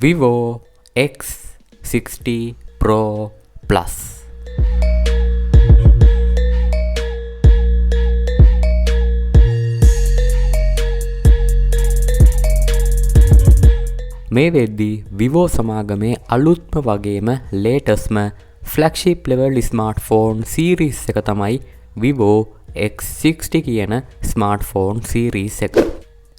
VIVO X60 Pro Plus. මේ වෙද්දී VIVO සමාගමේ අලුත්ම වගේම ලේටස්ම flagship level smartphone series එක තමයි VIVO X60 කියන smartphone series එක.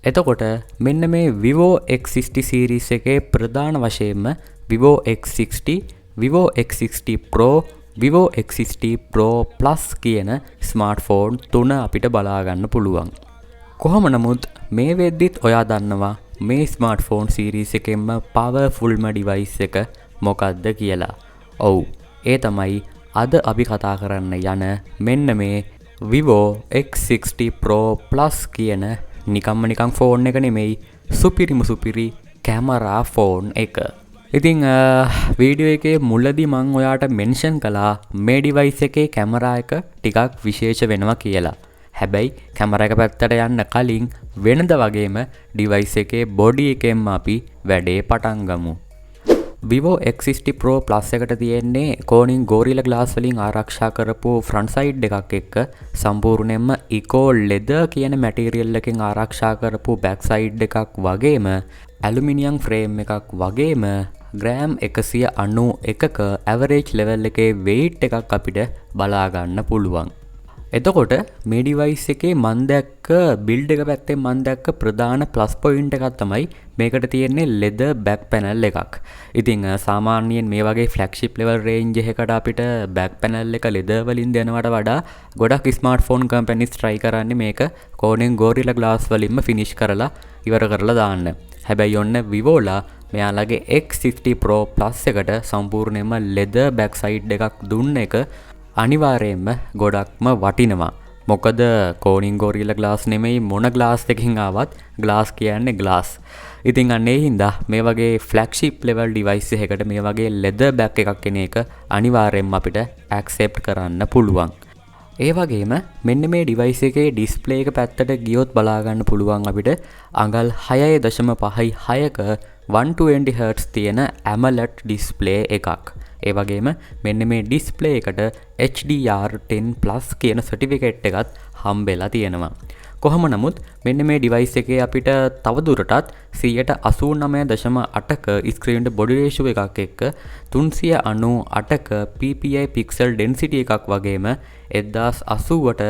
එතකොට මෙන්න මේ VIVO X60 series එකේ ප්‍රධාන වශයෙන්ම VIVO X60, VIVO X60 Pro, VIVO X60 Pro Plus කියන smartphone තුන අපිට බලා ගන්න පුළුවන්. කොහොම නමුත් මේ වෙද්දිත් ඔයා දන්නවා මේ ස්මාර්ට්ෆෝන් සීරීස් එකෙන්ම පවර්ෆුල්ම ඩිවයිස් එක මොකක්ද කියලා. ඔව්, ඒ තමයි අද අපි කතා කරන්න යන මෙන්න මේ VIVO X60 Pro Plus කියන නිකම් ෆෝන් එක නෙමෙයි, සුපිරි කැමරා ෆෝන් එක. ඉතින් වීඩියෝ එකේ මුලදී මම ඔයාට මෙන්ෂන් කළා මේ ඩිවයිස් එකේ කැමරා එක ටිකක් විශේෂ වෙනවා කියලා. හැබැයි කැමරා එක පැත්තට යන්න කලින් වෙනද වගේම ඩිවයිස් එකේ බොඩි එකෙන්ම අපි වැඩේ පටන් ගමු. VIVO X60 Pro Plus එකට තියෙන්නේ කෝනින් ගෝරිලා ග්ලාස් වලින් ආරක්ෂා කරපු ෆ්‍රන්ට් සයිඩ් එකක් එක්ක සම්පූර්ණයෙන්ම ඉකෝ ලෙදර් කියන මැටීරියල් එකෙන් ආරක්ෂා කරපු බෑක් සයිඩ් එකක් වගේම ඇලුමිනියම් ෆ්‍රේම් එකක් වගේම ග්‍රෑම් 191ක ඇවරේජ් ලෙවල් එකේ weight එකක් අපිට බලා ගන්න පුළුවන්. එතකොට මේ ඩිවයිස් එකේ මන් දැක්ක බිල්ඩ් එක පැත්තෙන් මන් දැක්ක ප්‍රධාන ප්ලස් පොයින්ට් එකක් තමයි මේකට තියෙන්නේ ලෙදර් බෑක් පැනල් එකක්. ඉතින් සාමාන්‍යයෙන් මේ වගේ ෆ්ලැග්ෂිප් ලෙවල් රේන්ජ් එකකට අපිට බෑක් පැනල් එක ලෙදර් වලින් දෙනවට වඩා ගොඩක් ස්මාර්ට්ෆෝන් කම්පැනිස් try කරන්නේ මේක කෝණයෙන් ගෝරිලා ග්ලාස් වලින්ම ෆිනිෂ් කරලා ඉවර කරලා දාන්න. හැබැයි ඔන්න VIVO ලා මෙයාලගේ X60 Pro Plus එකට සම්පූර්ණයෙන්ම ලෙදර් බෑක් සයිඩ් එකක් දුන්න එක අනිවාර්යයෙන්ම ගොඩක්ම වටිනවා. මොකද කෝනින් ගෝරිලා ග්ලාස් නෙමෙයි මොන ග්ලාස් එකකින් ආවත් ග්ලාස් කියන්නේ ග්ලාස්. ඉතින් අන්නේ හින්දා මේ වගේ ෆ්ලැග්ෂිප් ලෙවල් ඩිවයිස් එකකට මේ වගේ ලෙදර් බෑක් එකක් කෙන එක අනිවාර්යයෙන්ම අපිට ඇක්සෙප්ට් කරන්න පුළුවන්. ඒ වගේම මෙන්න මේ ඩිවයිස් එකේ ඩිස්ප්ලේ එක පැත්තට ගියොත් බලා ගන්න පුළුවන් අපිට අඟල් 6.56ක 120 Hz තියෙන AMOLED ඩිස්ප්ලේ එකක්. ඒ වගේම මෙන්න මේ ඩිස්ප්ලේ එකට HDR10+ කියන සර්ටිෆිකේට් එකත් හම්බෙලා තියෙනවා. කොහොම නමුත් මෙන්න මේ ඩිවයිස් එකේ අපිට තවදුරටත් 189.8ක ස්ක්‍රීන් බොඩි රේෂියෝ එකක් එක්ක 398ක PPI පික්සල් ඩෙන්සිටි එකක් වගේම 1080ට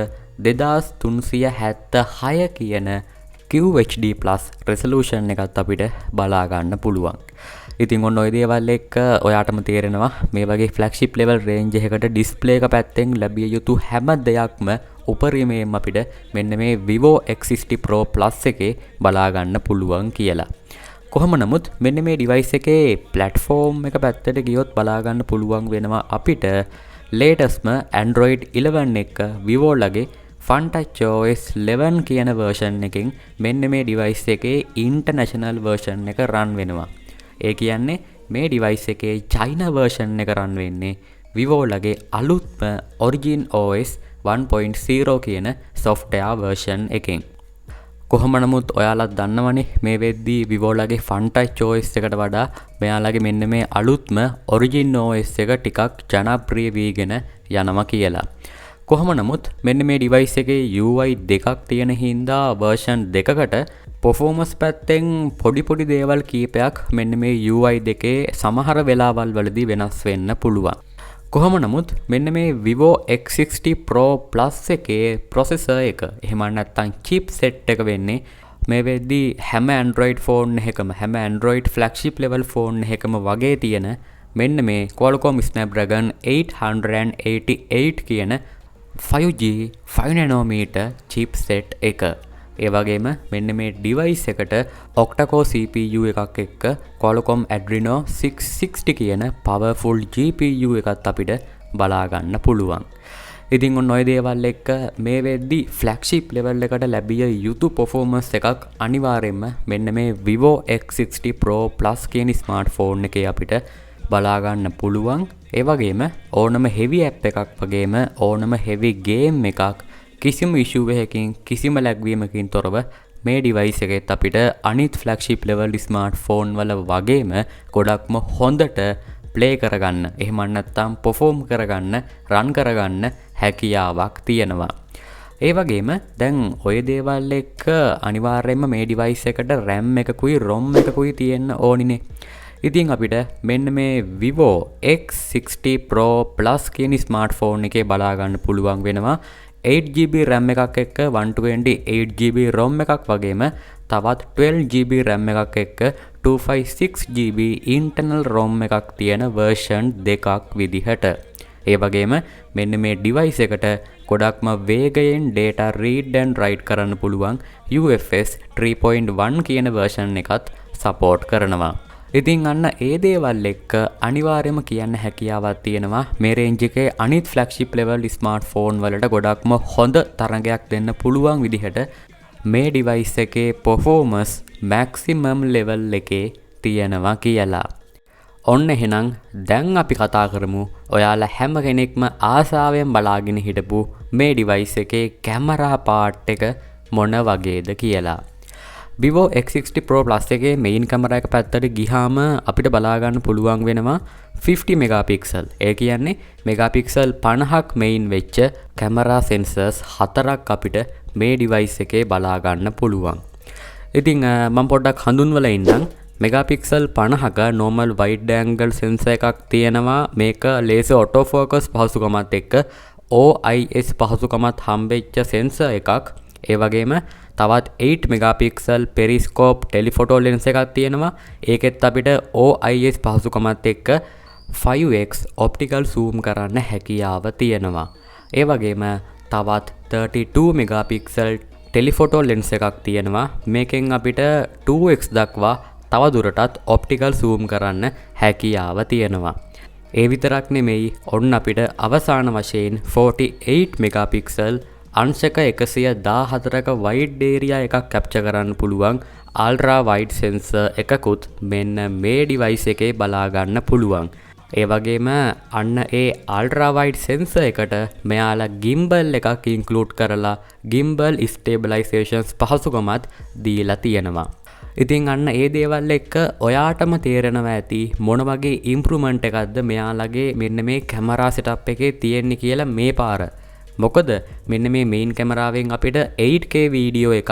2376 කියන QHD+ රෙසලූෂන් එකත් අපිට බලා ගන්න පුළුවන්. ඉතින් ඔන්න ඔය දේවල් එක්ක ඔයාටම තේරෙනවා මේ වගේ ෆ්ලැග්ෂිප් ලෙවල් රේන්ජ් එකකට ඩිස්ප්ලේ එක පැත්තෙන් ලැබිය යුතු හැම දෙයක්ම උපරිමයෙන්ම අපිට මෙන්න මේ VIVO X60 Pro Plus එකේ බලා ගන්න පුළුවන් කියලා. කොහොම නමුත් මෙන්න මේ ඩිවයිස් එකේ ප්ලැට්ෆෝම් එක පැත්තට ගියොත් බලා ගන්න පුළුවන් වෙනවා අපිට ලේටස්ට්ම Android 11 එක VIVO ලගේ FunTouch OS 11 කියන version එකෙන් මෙන්න මේ ඩිවයිස් එකේ ඉන්ටර්නැෂනල් version එක run වෙනවා. ඒ කියන්නේ මේ ඩිවයිස් එකේ China version එක run වෙන්නේ VIVO ලගේ අලුත්ම Origin OS 1.0 කියන software version එකෙන්. කොහොම නමුත් ඔයාලත් දන්නවනේ මේ වෙද්දී VIVO ලගේ FunTouch OS එකට වඩා මෙයාලගේ මෙන්න මේ අලුත්ම Origin OS එක ටිකක් ජනප්‍රිය වීගෙන යනවා කියලා. කොහොම නමුත් මෙන්න මේ ඩිවයිස් එකේ UI දෙකක් තියෙන හින්දා version දෙකකට performance පැත්තෙන් පොඩි දේවල් කීපයක් මෙන්න මේ UI දෙකේ සමහර වෙලාවල් වලදී වෙනස් වෙන්න පුළුවන්. කොහොම නමුත් මෙන්න මේ VIVO X60 Pro Plus එකේ processor එක එහෙම නැත්නම් chipset එක වෙන්නේ මේ වෙද්දී හැම Android phone එකකම හැම Android flagship level phone එකකම වගේ තියෙන මෙන්න මේ Qualcomm Snapdragon 888 කියන 5G 5nm chipset එක. ඒ වගේම මෙන්න මේ ඩිවයිස් එකට octa-core CPU එකක් එක්ක Qualcomm Adreno 660 කියන powerful GPU එකත් අපිට බලා ගන්න පුළුවන්. ඉතින් ඔන්න ඔය දේවල් එක්ක මේ වෙද්දි flagship level එකට ලැබිය යුතු performance එකක් අනිවාර්යයෙන්ම මෙන්න මේ VIVO X60 Pro Plus කියන smartphone එකේ අපිට බලා ගන්න පුළුවන්. ඒ වගේම ඕනම heavy app එකක් වගේම ඕනම heavy game එකක් කිසිම issue එකකින් කිසිම lag වීමකින් තොරව මේ ඩිවයිස් එකෙත් අපිට අනිත් ෆ්ලැග්ෂිප් ලෙවල් ස්මාර්ට්ෆෝන් වල වගේම ගොඩක්ම හොඳට ප්ලේ කරගන්න, එහෙම නැත්නම් පර්ෆෝම් කරගන්න, රන් කරගන්න හැකියාවක් තියෙනවා. ඒ වගේම දැන් ඔය දේවල් එක්ක අනිවාර්යයෙන්ම මේ ඩිවයිස් එකට RAM එකකුයි ROM එකකුයි තියෙන්න ඕනිනේ. ඉතින් අපිට මෙන්න මේ VIVO X60 Pro Plus කියන ස්මාර්ට්ෆෝන් එකේ බලා ගන්න පුළුවන් වෙනවා 8GB RAM එකක් එක්ක 128GB ROM එකක් වගේම තවත් 12GB RAM එකක් එක්ක 256GB internal ROM එකක් තියෙන version දෙකක් විදිහට. ඒ වගේම මෙන්න මේ device එකට ගොඩක්ම වේගයෙන් data read and write කරන්න පුළුවන් UFS 3.1 කියන version එකත් support කරනවා. ඉතින් අන්න ඒ දේවල් එක්ක අනිවාර්යයෙන්ම කියන්න හැකියාවක් තියෙනවා මේ රේන්ජ් එකේ අනිත් ෆ්ලැග්ෂිප් ලෙවල් ස්මාර්ට්ෆෝන් වලට ගොඩක්ම හොඳ තරඟයක් දෙන්න පුළුවන් විදිහට මේ ඩිවයිස් එකේ performance maximum level එකේ තියෙනවා කියලා. ඔන්න එහෙනම් දැන් අපි කතා කරමු ඔයාලා හැම කෙනෙක්ම ආසාවෙන් බලාගෙන හිටපු මේ ඩිවයිස් එකේ කැමරා පාර්ට් එක මොන වගේද කියලා. VIVO X60 Pro Plus එකේ main camera එක පැත්තට ගියාම අපිට බලා ගන්න පුළුවන් වෙනවා 50 megapixel. ඒ කියන්නේ megapixel 50ක් main වෙච්ච camera sensors 4ක් අපිට මේ device එකේ බලා ගන්න පුළුවන්. ඉතින් මම පොඩ්ඩක් හඳුන්වලා ඉන්නම්. megapixel 50ක normal wide angle sensor එකක් තියෙනවා. මේක laser auto focus පහසුකමත් එක්ක OIS පහසුකමත් හම්බෙච්ච sensor එකක්. ඒ වගේම තවත් 8 megapixel periscope telephoto lens එකක් තියෙනවා. ඒකෙත් අපිට OIS පහසුකමත් එක්ක 5x optical zoom කරන්න හැකියාව තියෙනවා. ඒ වගේම තවත් 32 megapixel telephoto lens එකක් තියෙනවා. මේකෙන් අපිට 2x දක්වා තව දුරටත් optical zoom කරන්න හැකියාව තියෙනවා. ඒ විතරක් නෙමෙයි ඔන්න අපිට අවසාන වශයෙන් 48 megapixel අංශක 114ක වයිඩ් ඒරියා එකක් කැප්චර් කරන්න පුළුවන් අල්ට්‍රා වයිඩ් සෙන්සර් එකකුත් මෙන්න මේ ඩිවයිස් එකේ බලා ගන්න පුළුවන්. ඒ වගේම අන්න ඒ අල්ට්‍රා වයිඩ් සෙන්සර් එකට මෙයාලා gimbal එකක් ඉන්ක්ලූඩ් කරලා gimbal stabilizations පහසුකමත් දීලා තියෙනවා. ඉතින් අන්න ඒ දේවල් එක්ක ඔයාටම තේරෙනවා ඇති මොන වගේ ඉම්ප්‍රූව්මන්ට් එකක්ද මෙයාලගේ මෙන්න මේ කැමරා සෙටප් එකේ තියෙන්නේ කියලා මේ පාර. මොකද මෙන්න මේ මේන් කැමරාවෙන් අපිට 8K වීඩියෝ එකක්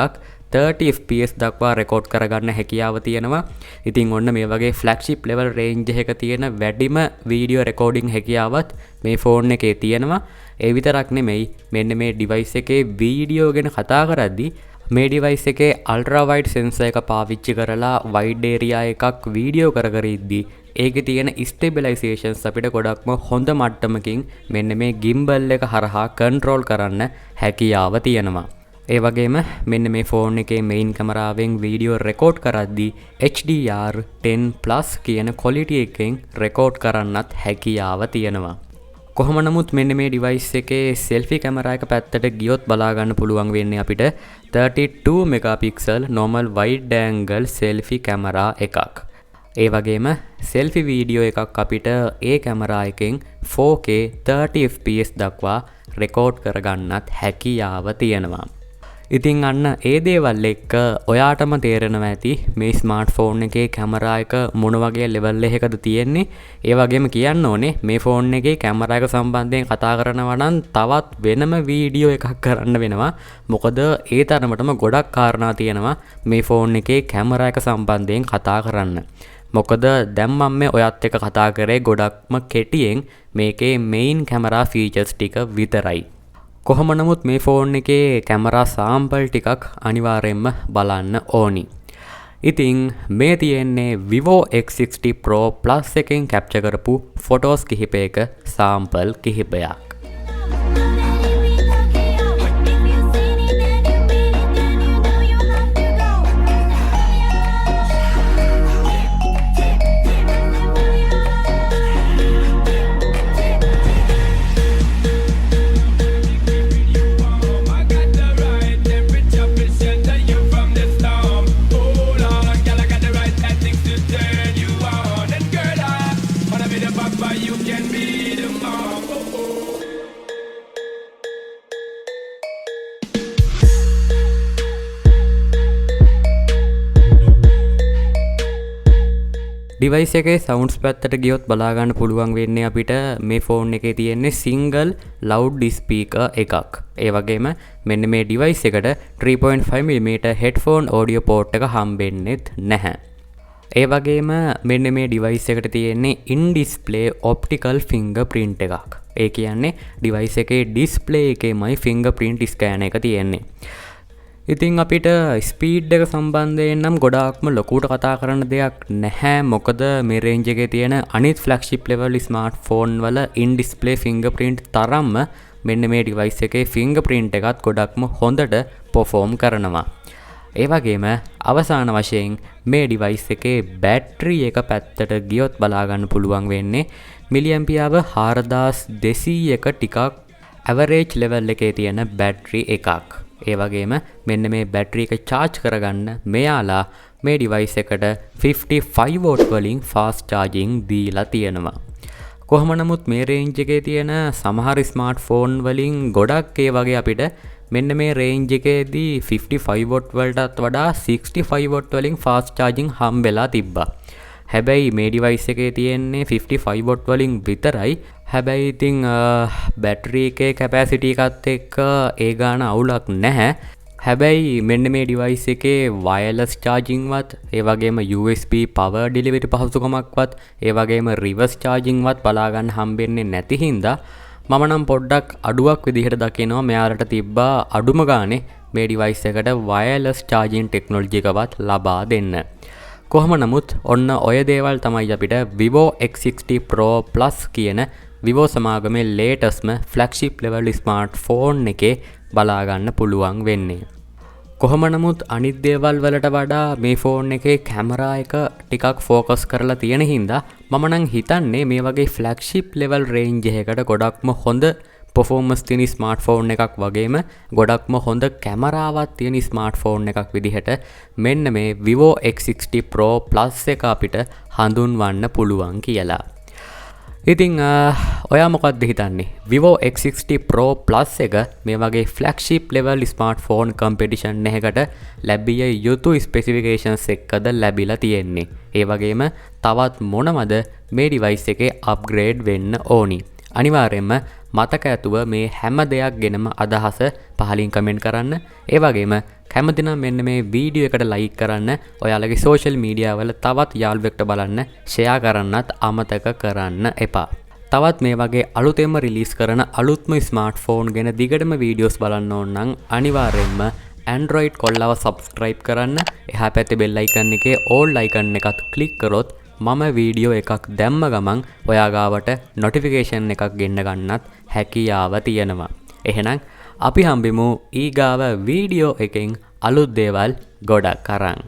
30fps දක්වා රෙකෝඩ් කරගන්න හැකියාව තියෙනවා. ඉතින් ඔන්න මේ වගේ ෆ්ලැග්ෂිප් ලෙවල් රේන්ජ් එක තියෙන වැඩිම වීඩියෝ රෙකෝඩින් හැකියාවත් මේ ෆෝන් එකේ තියෙනවා. ඒ විතරක් නෙමෙයි මෙන්න මේ ඩිවයිස් එකේ වීඩියෝ ගැන කතා කරද්දී මේ ඩිවයිස් එකේ අල්ට්‍රා වයිඩ් සෙන්සර් එක පාවිච්චි කරලා වයිඩ් ඒරියා එකක් වීඩියෝ කර ඉද්දී ඒකේ තියෙන ස්ටේබිලයිසේෂන්ස් අපිට ගොඩක්ම හොඳ මට්ටමකින් මෙන්න මේ gimbal එක හරහා කන්ට්‍රෝල් කරන්න හැකියාව තියෙනවා. ඒ වගේම මෙන්න මේ ෆෝන් එකේ මේන් කැමරාවෙන් වීඩියෝ රෙකෝඩ් කරද්දී HDR10+ කියන ක්වොලිටි එකෙන් රෙකෝඩ් කරන්නත් හැකියාව තියෙනවා. කොහොම නමුත් මෙන්න මේ ඩිවයිස් එකේ selfie camera එක පැත්තට ගියොත් බලා ගන්න පුළුවන් වෙන්නේ අපිට 32 megapixel normal wide angle selfie camera එකක්. ඒ වගේම selfie වීඩියෝ එකක් අපිට ඒ කැමරා එකෙන් 4K 30fps දක්වා රෙකෝඩ් කරගන්නත් හැකියාව තියෙනවා. ඉතින් අන්න ඒ දේවල් එක්ක ඔයාටම තේරෙනවා ඇති මේ ස්මාර්ට්ෆෝන් එකේ කැමරා එක මොන වගේ ලෙවල් එකකද තියෙන්නේ. ඒ වගේම කියන්න ඕනේ මේ ෆෝන් එකේ කැමරා එක සම්බන්ධයෙන් කතා කරනවා නම් තවත් වෙනම වීඩියෝ එකක් කරන්න වෙනවා. මොකද ඒ තරමටම ගොඩක් කාරණා තියෙනවා මේ ෆෝන් එකේ කැමරා එක සම්බන්ධයෙන් කතා කරන්න. මොකද දැන් මම මේ ඔයත් එක්ක කතා කරේ ගොඩක්ම කෙටියෙන් මේකේ මේන් කැමරා ෆීචර්ස් ටික විතරයි. කොහොම නමුත් මේ ෆෝන් එකේ කැමරා සාම්පල් ටිකක් අනිවාර්යයෙන්ම බලන්න ඕනි. ඉතින් මේ තියෙන්නේ VIVO X60 Pro Plus එකෙන් කැප්චර් කරපු ෆොටෝස් කිහිපයක සාම්පල් කිහිපයක්. You can be the mom. Device එකේ සවුන්ඩ්ස් පැත්තට ගියොත් බලා ගන්න පුළුවන් වෙන්නේ අපිට මේ ෆෝන් එකේ තියෙන්නේ සිංගල් ලවුඩ් ස්පීකර් එකක්. ඒ වගේම මෙන්න මේ ඩිවයිස් එකට 3.5mm හෙඩ්ෆෝන් ඔඩියෝ පෝට් එක හම්බෙන්නෙත් නැහැ. ඒ වගේම මෙන්න මේ ඩිවයිස් එකට තියෙන්නේ ඉන් ඩිස්ප්ලේ ඔප්ටිකල් ෆින්ගර්ප්‍රින්ට් එකක්. ඒ කියන්නේ ඩිවයිස් එකේ ඩිස්ප්ලේ එකේමයි ෆින්ගර්ප්‍රින්ට් ස්කෑනර් එක තියෙන්නේ. ඉතින් අපිට ස්පීඩ් එක සම්බන්ධයෙන් නම් ගොඩාක්ම ලොකුට කතා කරන්න දෙයක් නැහැ. මොකද මේ රේන්ජ් එකේ තියෙන අනිත් ෆ්ලැග්ෂිප් ලෙවල් ස්මාර්ට්ෆෝන් වල ඉන් ඩිස්ප්ලේ ෆින්ගර්ප්‍රින්ට් තරම්ම මෙන්න මේ ඩිවයිස් එකේ ෆින්ගර්ප්‍රින්ට් එකත් ගොඩක්ම හොඳට පර්ෆෝම් කරනවා. ඒ වගේම අවසාන වශයෙන් මේ ඩිවයිස් එකේ බැටරි එක පැත්තට ගියොත් බලා ගන්න පුළුවන් වෙන්නේ මිලිඇම්පියාව 4200ක ටිකක් ඇවරේජ් ලෙවල් එකේ තියෙන බැටරි එකක්. ඒ වගේම මෙන්න මේ බැටරි එක charge කරගන්න මෙයාලා මේ ඩිවයිස් එකට 55 watt වලින් fast charging දීලා තියෙනවා. කොහොම නමුත් මේ රේන්ජ් එකේ තියෙන සමහර ස්මාර්ට්ෆෝන් වලින් ගොඩක් ඒ වගේ අපිට මෙන්න මේ රේන්ජ් එකේදී 55 watt වලටත් වඩා 65 watt වලින් fast charging හම්බෙලා තිබ්බා. හැබැයි මේ ඩිවයිස් එකේ තියෙන්නේ 55 watt වලින් විතරයි. හැබැයි ඉතින් බැටරි එකේ කැපැසිටි එකත් එක්ක ඒ ගාන අවුලක් නැහැ. හැබැයි මෙන්න මේ ඩිවයිස් එකේ වයර්ලස් charging වත් ඒ වගේම USB power delivery පහසුකමක්වත් ඒ වගේම reverse charging වත් බලා ගන්න හම්බෙන්නේ නැති හින්දා මම නම් පොඩ්ඩක් අඩුවක් විදිහට දකිනවා මෙයාලට තිබ්බා අඩුම ගානේ මේ ඩිවයිස් එකට වයර්ලස් charging technology එකවත් ලබා දෙන්න. කොහොම නමුත් ඔන්න ඔය දේවල් තමයි අපිට VIVO X60 Pro Plus කියන VIVO සමාගමේ latestම flagship level smartphone එකේ බලා ගන්න පුළුවන් වෙන්නේ. කොහොම නමුත් අනිත් දේවල් වලට වඩා මේ ෆෝන් එකේ කැමරා එක ටිකක් ફોකස් කරලා තියෙන හින්දා මම නම් හිතන්නේ මේ වගේ flagship level range එකකට ගොඩක්ම හොඳ performance තියෙන ස්මාර්ට්ෆෝන් එකක් වගේම ගොඩක්ම හොඳ කැමරාවක් තියෙන ස්මාර්ට්ෆෝන් එකක් විදිහට මෙන්න මේ VIVO X60 Pro Plus එක අපිට හඳුන්වන්න පුළුවන් කියලා. ඉතින් ඔයා මොකක්ද හිතන්නේ? VIVO X60 Pro Plus එක මේ වගේ flagship level smartphone competition එකකට ලැබිය යුතු ස්පෙસિෆිකේෂන්ස් එක්කද ලැබිලා තියෙන්නේ? ඒ වගේම තවත් මොනවද මේ ඩිවයිස් එකේ අප්ග්‍රේඩ් වෙන්න ඕනි? අනිවාර්යයෙන්ම මතක ඇතුව මේ හැම දෙයක් ගැනම අදහස පහලින් කමෙන්ට් කරන්න. ඒ වගේම කැමති නම් මෙන්න මේ වීඩියෝ එකට ලයික් කරන්න. ඔයාලගේ සෝෂල් මීඩියා වල තවත් යාළුවෙක්ට බලන්න ෂෙයා කරන්නත් අමතක කරන්න එපා. තවත් මේ වගේ අලුතෙන්ම රිලීස් කරන අලුත්ම ස්මාර්ට්ෆෝන් ගැන දිගටම වීඩියෝස් බලන්න ඕන නම් අනිවාර්යයෙන්ම Android කොල්ලව subscribe කරන්න. එහා පැත්තේ bell icon එකේ all icon එකත් click කරොත් මම වීඩියෝ එකක් දැම්ම ගමන් ඔයා ගාවට notification එකක් ගෙන්න ගන්නත් හැකියාව තියෙනවා. එහෙනම් අපි හම්බෙමු ඊගාව වීඩියෝ එකෙන් අලුත් දේවල් ගොඩක් අරන්.